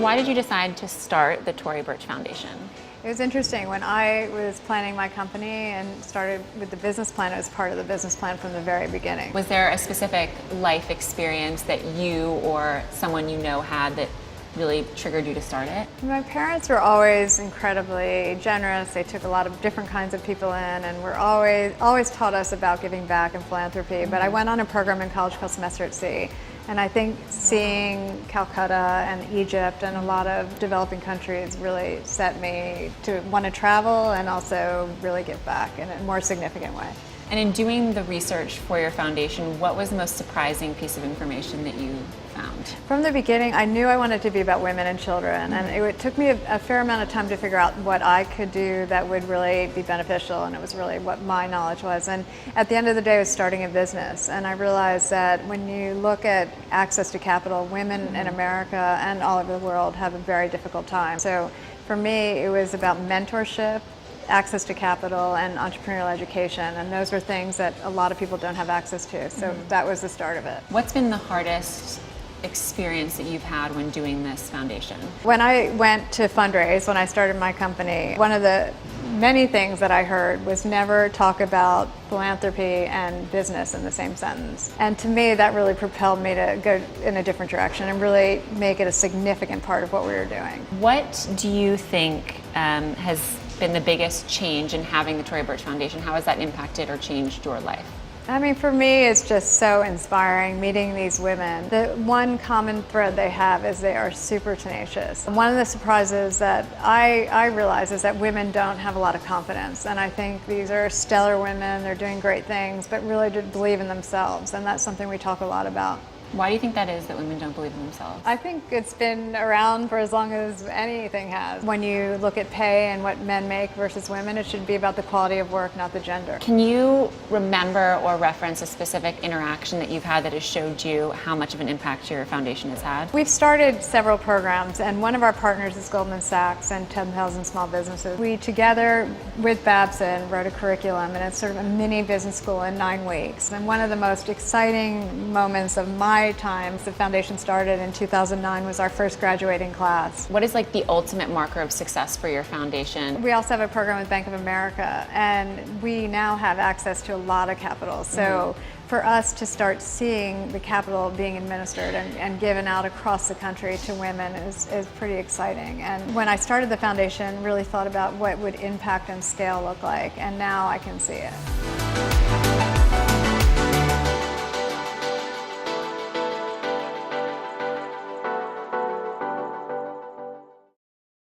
why did you decide to start the Tory Burch Foundation? It was interesting. When I was planning my company and started with the business plan, it was part of the business plan from the very beginning. Was there a specific life experience that you or someone you know had that really triggered you to start it? My parents were always incredibly generous. They took a lot of different kinds of people in and were always taught us about giving back and philanthropy. But I went on a program in college called Semester at Sea. And I think seeing Calcutta and Egypt and a lot of developing countries really set me to want to travel and also really give back in a more significant way. And in doing the research for your foundation, what was the most surprising piece of information that you found? From the beginning, I knew I wanted to be about women and children, and it took me a fair amount of time to figure out what I could do that would really be beneficial, and it was really what my knowledge was. And at the end of the day, I was starting a business, and I realized that when you look at access to capital, women in America and all over the world have a very difficult time. So for me, it was about mentorship, access to capital, and entrepreneurial education, and those were things that a lot of people don't have access to, so that was the start of it. What's been the hardest experience that you've had when doing this foundation? When I went to fundraise, when I started my company, one of the many things that I heard was never talk about philanthropy and business in the same sentence. And to me, that really propelled me to go in a different direction and really make it a significant part of what we were doing. What do you think has been the biggest change in having the Tory Burch Foundation? How has that impacted or changed your life? I mean, for me, it's just so inspiring meeting these women. The one common thread they have is they are super tenacious. One of the surprises that I realize is that women don't have a lot of confidence. And I think these are stellar women, they're doing great things, but really do believe in themselves. And that's something we talk a lot about. Why do you think that is, that women don't believe in themselves? I think it's been around for as long as anything has. When you look at pay and what men make versus women, it should be about the quality of work, not the gender. Can you remember or reference a specific interaction that you've had that has showed you how much of an impact your foundation has had? We've started several programs, and one of our partners is Goldman Sachs and 10,000 Small Businesses. We, together with Babson, wrote a curriculum, and it's sort of a mini business school in 9 weeks. And one of the most exciting moments of my time, the foundation started in 2009, was our first graduating class. What is like the ultimate marker of success for your foundation? We also have a program with Bank of America, and we now have access to a lot of capital. So for us to start seeing the capital being administered and given out across the country to women is pretty exciting. And when I started the foundation, really thought about what would impact and scale look like, and now I can see it.